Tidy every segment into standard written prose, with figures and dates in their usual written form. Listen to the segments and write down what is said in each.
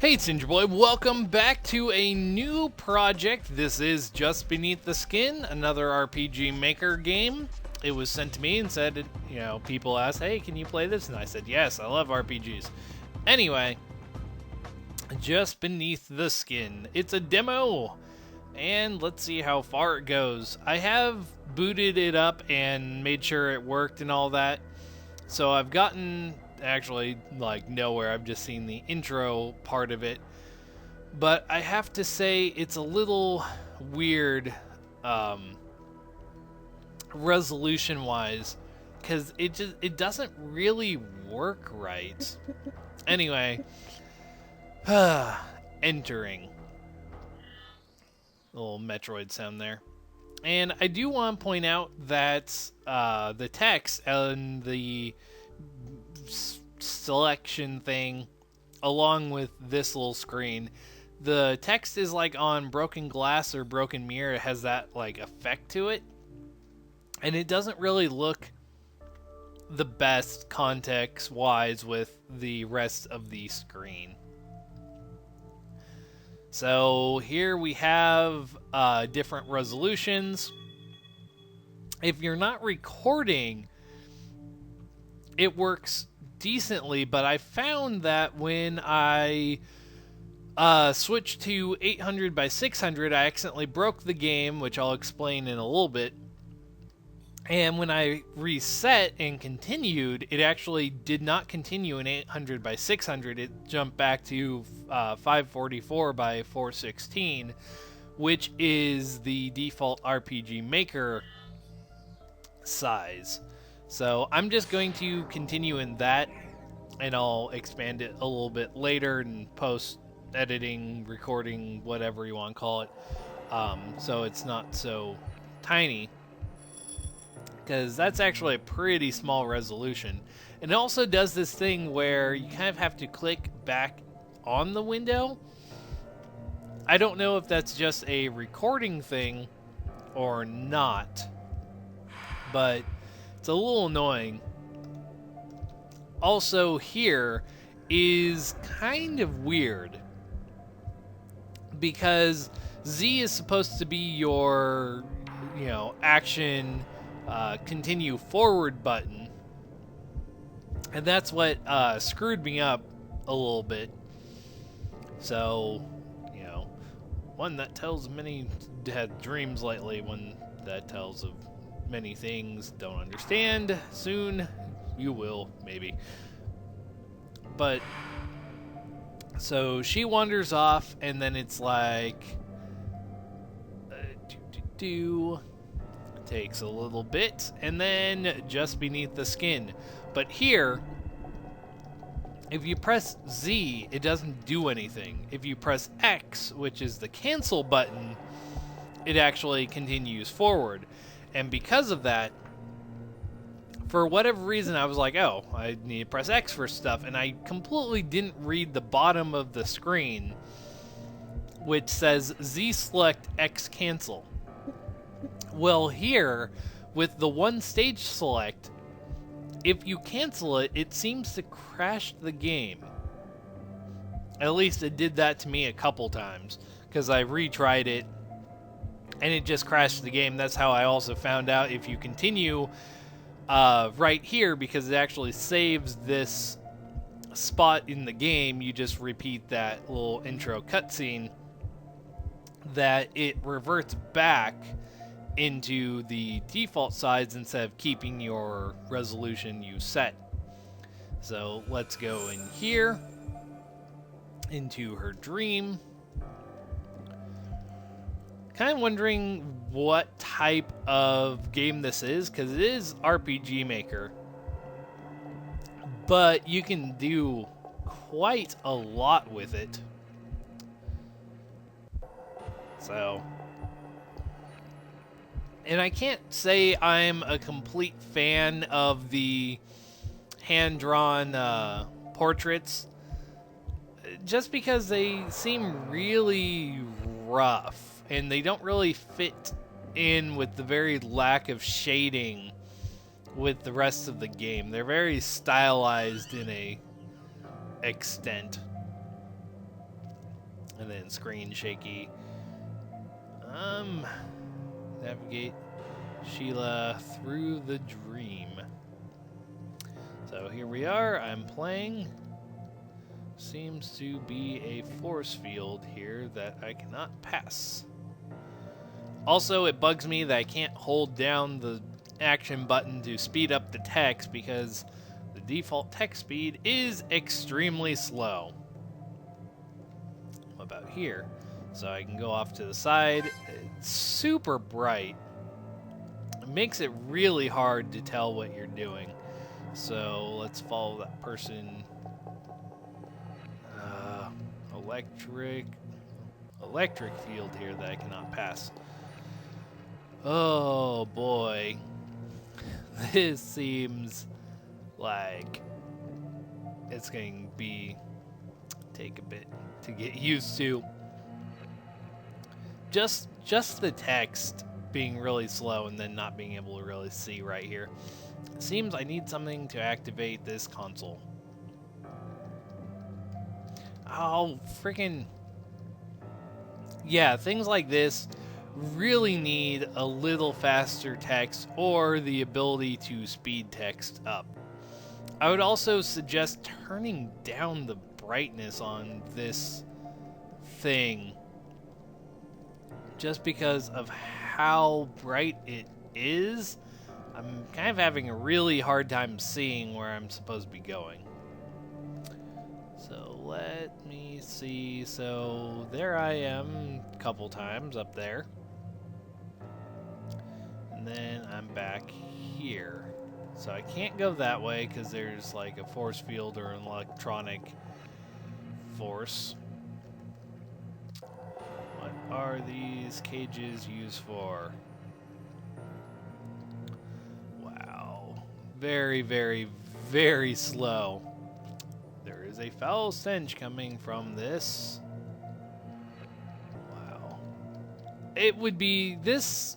Hey, it's Ginger Boy. Welcome back to a new project. This is Just Beneath the Skin, another RPG Maker game. It was sent to me and said, people asked, hey, can you play this? And I said, yes, I love RPGs. Anyway, Just Beneath the Skin. It's a demo, and let's see how far it goes. I have booted it up and made sure it worked and all that. So I've gotten actually nowhere. I've just seen the intro part of it, but I have to say it's a little weird resolution wise, because it doesn't really work right. Anyway, entering, little Metroid sound there. And I do want to point out that the text and the selection thing, along with this little screen, the text is like on broken glass or broken mirror. It has that effect to it, and it doesn't really look the best context wise with the rest of the screen. So here we have different resolutions. If you're not recording, it works decently, but I found that when I switched to 800 by 600, I accidentally broke the game, which I'll explain in a little bit. And when I reset and continued, it actually did not continue in 800 by 600. It jumped back to 544 by 416, which is the default RPG Maker size. So I'm just going to continue in that, and I'll expand it a little bit later and post editing, recording, whatever you want to call it, so it's not so tiny, because that's actually a pretty small resolution. And it also does this thing where you kind of have to click back on the window. I don't know if that's just a recording thing or not, but it's a little annoying. Also, here is kind of weird, because Z is supposed to be your, action, continue forward button. And that's what screwed me up a little bit. So, one that tells many had dreams lately, one that tells of many things don't understand. Soon you will, maybe. But so she wanders off, and then it's like takes a little bit, and then Just Beneath the Skin. But here, if you press Z, it doesn't do anything. If you press X, which is the cancel button, it actually continues forward. And because of that, for whatever reason, I was like, oh, I need to press X for stuff. And I completely didn't read the bottom of the screen, which says Z select X cancel. Well, here, with the one stage select, if you cancel it, it seems to crash the game. At least it did that to me a couple times, because I retried it, and it just crashed the game. That's how I also found out if you continue right here, because it actually saves this spot in the game, you just repeat that little intro cutscene, that it reverts back into the default size instead of keeping your resolution you set. So let's go in here into her dream. Kind of wondering what type of game this is, because it is RPG Maker, but you can do quite a lot with it. So, and I can't say I'm a complete fan of the hand-drawn portraits, just because they seem really rough. And they don't really fit in with the very lack of shading with the rest of the game. They're very stylized in a extent. And then screen shaky. Navigate Sheila through the dream. So here we are, I'm playing. Seems to be a force field here that I cannot pass. Also, it bugs me that I can't hold down the action button to speed up the text because the default text speed is extremely slow. What about here? So I can go off to the side. It's super bright. It makes it really hard to tell what you're doing. So let's follow that person. Electric field here that I cannot pass. Oh boy. This seems like it's going to take a bit to get used to. Just the text being really slow and then not being able to really see right here. It seems I need something to activate this console. Oh, freaking... Yeah, things like this really need a little faster text or the ability to speed text up. I would also suggest turning down the brightness on this thing just because of how bright it is. I'm kind of having a really hard time seeing where I'm supposed to be going. So let me see. So there I am a couple times up there. And then I'm back here. So I can't go that way because there's like a force field or an electronic force. What are these cages used for? Wow. Very, very, very slow. There is a foul stench coming from this. Wow. It would be this,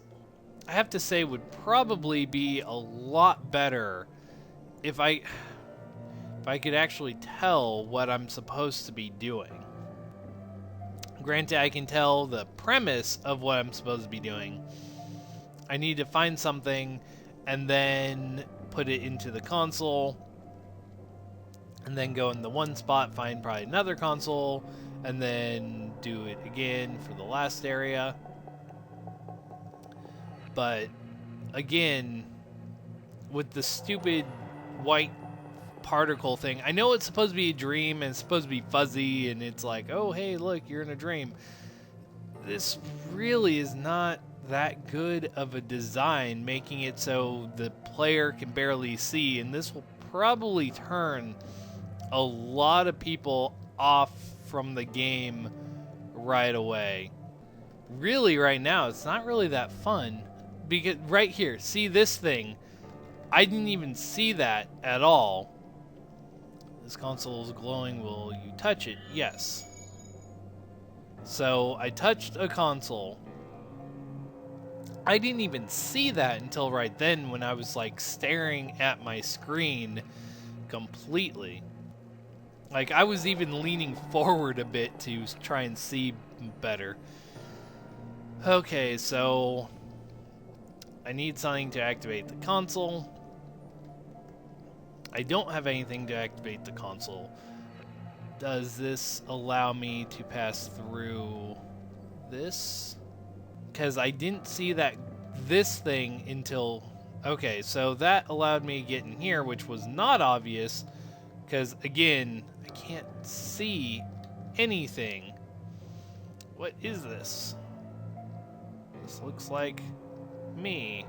I have to say, would probably be a lot better if I could actually tell what I'm supposed to be doing. Granted, I can tell the premise of what I'm supposed to be doing. I need to find something and then put it into the console, and then go in the one spot, find probably another console, and then do it again for the last area. But again, with the stupid white particle thing, I know it's supposed to be a dream and it's supposed to be fuzzy and it's like, oh hey look, you're in a dream. This really is not that good of a design, making it so the player can barely see, and this will probably turn a lot of people off from the game right away. Really, right now, it's not really that fun. Because right here, see this thing? I didn't even see that at all. This console is glowing. Will you touch it? Yes. So I touched a console. I didn't even see that until right then when I was like staring at my screen completely. Like I was even leaning forward a bit to try and see better. Okay, so I need something to activate the console. I don't have anything to activate the console. Does this allow me to pass through this? Because I didn't see this thing until... Okay, so that allowed me to get in here, which was not obvious. Because, again, I can't see anything. What is this? This looks like me.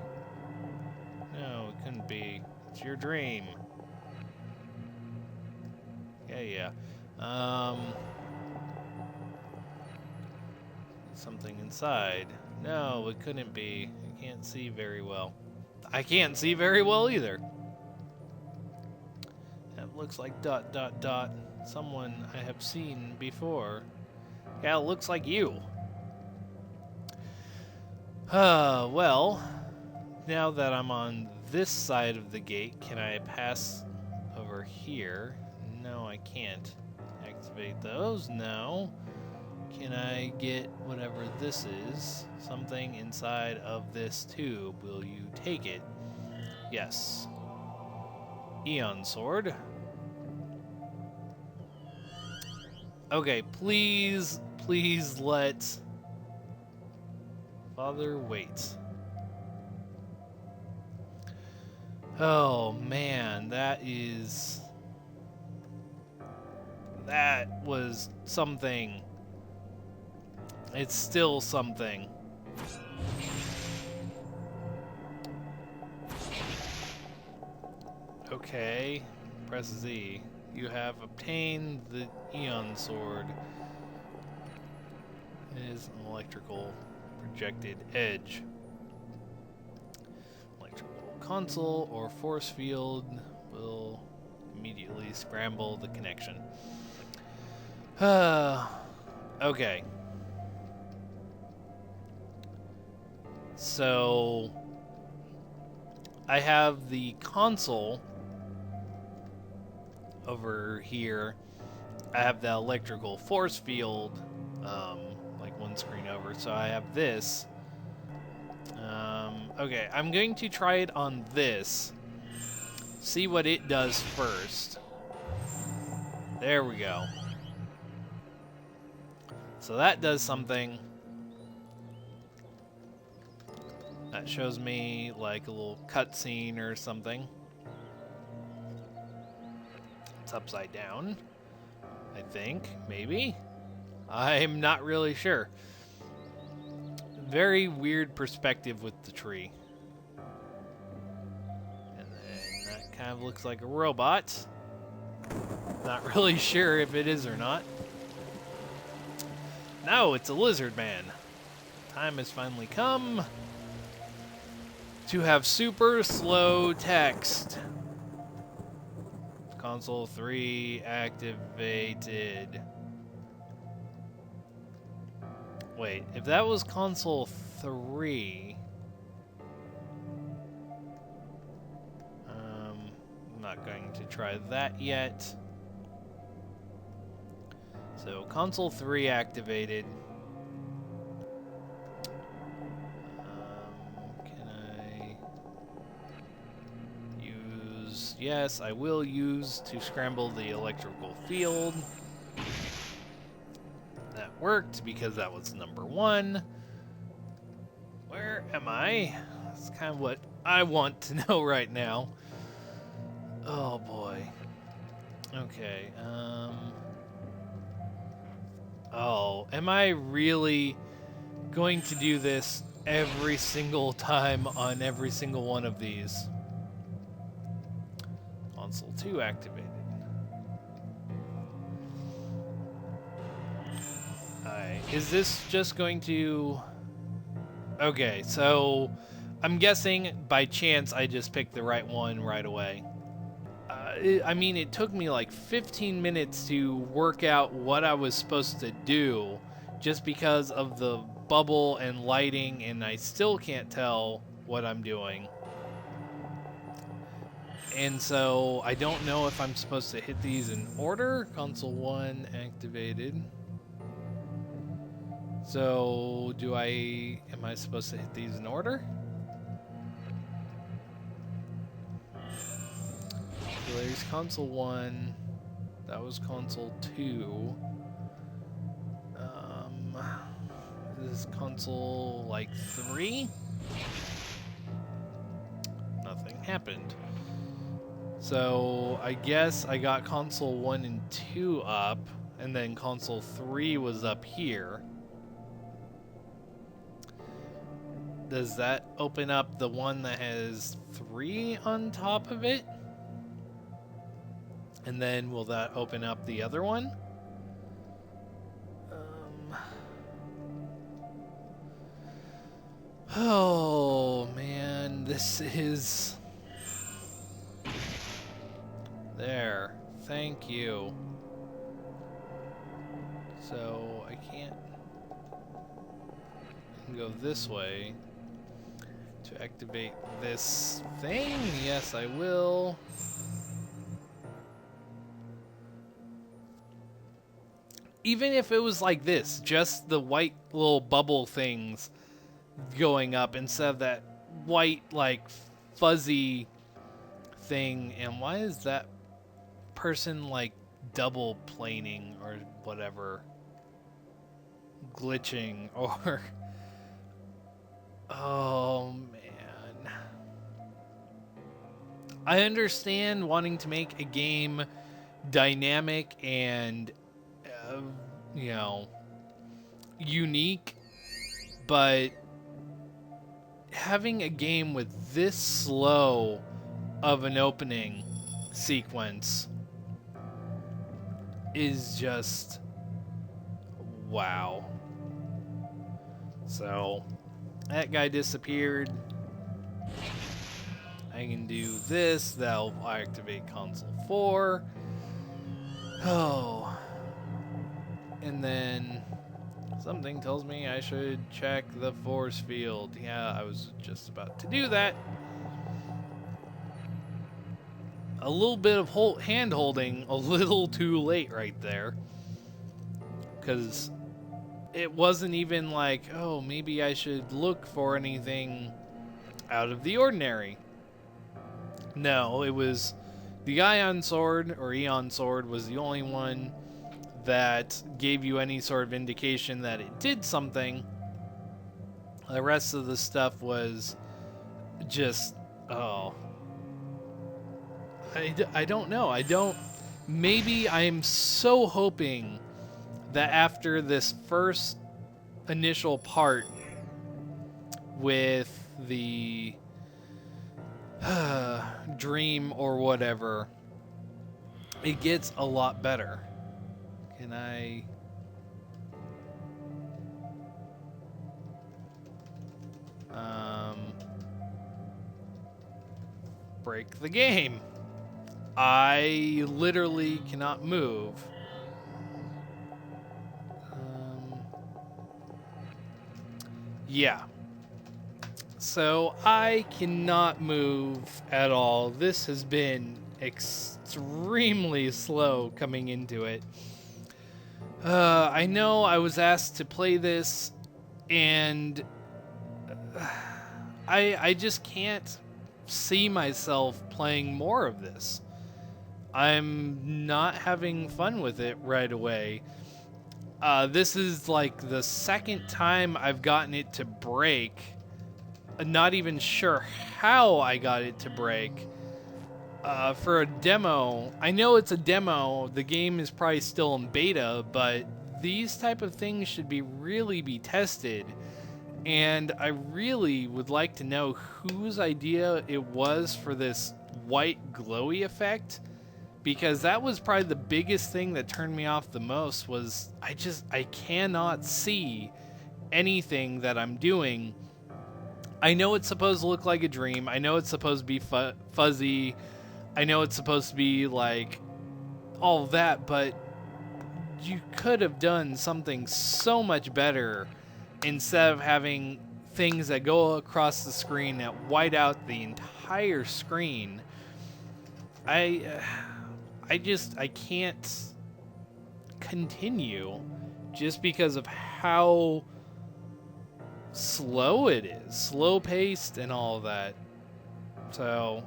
No, it couldn't be. It's your dream. Yeah. Something inside. No, it couldn't be. I can't see very well. I can't see very well either. That looks like ... Someone I have seen before. Yeah, it looks like you. Well, now that I'm on this side of the gate, can I pass over here? No, I can't. Activate those? No. Can I get whatever this is? Something inside of this tube. Will you take it? Yes. Eon Sword. Okay, please, please let Father wait. Oh man, that was something. It's still something. Okay, press Z. You have obtained the Eon Sword. It is an electrical projected edge. Electrical console or force field will immediately scramble the connection. Okay. So I have the console over here. I have the electrical force field, like one screen over. So I have this. Okay, I'm going to try it on this. See what it does first. There we go. So that does something. That shows me like a little cutscene or something. It's upside down, I think, maybe. I'm not really sure. Very weird perspective with the tree. And then that kind of looks like a robot. Not really sure if it is or not. No, it's a lizard man. Time has finally come to have super slow text. Console 3 activated. Wait, if that was console 3, I'm not going to try that yet. So console 3 activated. Can I use? Yes, I will use to scramble the electrical field. That worked because that was number 1. Where am I? That's kind of what I want to know right now. Oh boy. Okay, oh, am I really going to do this every single time on every single one of these? Console 2 activated. Alright, is this just going to... Okay, so I'm guessing by chance I just picked the right one right away. I mean, it took me like 15 minutes to work out what I was supposed to do just because of the bubble and lighting, and I still can't tell what I'm doing. And so I don't know if I'm supposed to hit these in order. Console 1 activated. So am I supposed to hit these in order? So there's console 1. That was console 2. This is console like 3. Nothing happened. So I guess I got console 1 and 2 up, and then console 3 was up here. Does that open up the one that has 3 on top of it? And then will that open up the other one? Oh man, this is... There. Thank you. So I can't go this way to activate this thing. Yes, I will. even if it was like this, just the white little bubble things going up instead of that white, like, fuzzy thing. And why is that person, like, double planing or whatever? Glitching or... Oh, man. I understand wanting to make a game dynamic and, you know, unique, but having a game with this slow of an opening sequence is just wow. So that guy disappeared. I can do this. That'll activate console 4. Oh. And then something tells me I should check the force field. Yeah, I was just about to do that. A little bit of hand holding a little too late right there. Because it wasn't even like, oh, maybe I should look for anything out of the ordinary. No, it was the Ion Sword, or Eon Sword, was the only one that gave you any sort of indication that it did something. The rest of the stuff was just, oh. I don't know. Maybe I'm so hoping that after this first initial part with the dream or whatever, it gets a lot better. Can I... break the game. I literally cannot move. Yeah. So I cannot move at all. This has been extremely slow coming into it. I know I was asked to play this, and I just can't see myself playing more of this. I'm not having fun with it right away. This is like the second time I've gotten it to break. Not even sure how I got it to break. For a demo, I know it's a demo, the game is probably still in beta, but these type of things should really be tested. And I really would like to know whose idea it was for this white glowy effect, because that was probably the biggest thing that turned me off the most. Was I cannot see anything that I'm doing. I know it's supposed to look like a dream. I know it's supposed to be fuzzy. I know it's supposed to be like all that, but you could have done something so much better instead of having things that go across the screen that white out the entire screen. I can't continue just because of how slow it is, slow paced and all that. So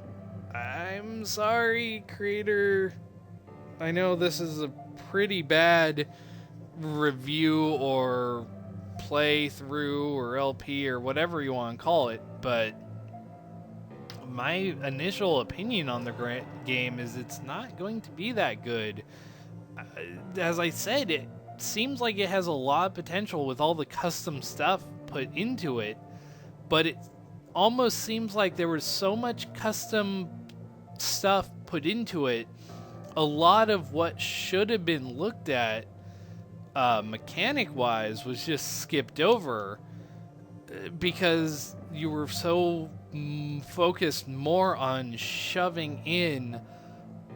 I'm sorry, creator. I know this is a pretty bad review or playthrough or LP or whatever you want to call it, but my initial opinion on the game is it's not going to be that good. As I said, it seems like it has a lot of potential with all the custom stuff put into it, but it almost seems like there was so much custom stuff put into it, a lot of what should have been looked at mechanic wise was just skipped over because you were so focused more on shoving in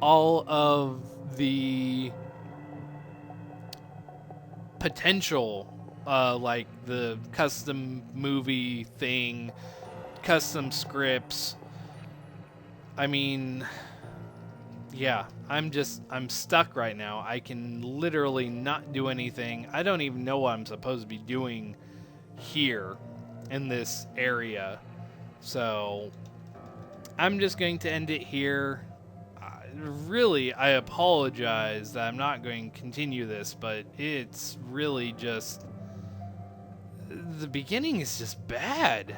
all of the potential, like the custom movie thing, custom scripts. I mean, Yeah, I'm stuck right now. I can literally not do anything. I don't even know what I'm supposed to be doing here in this area. So I'm just going to end it here. Really, I apologize that I'm not going to continue this, but it's really just... the beginning is just bad.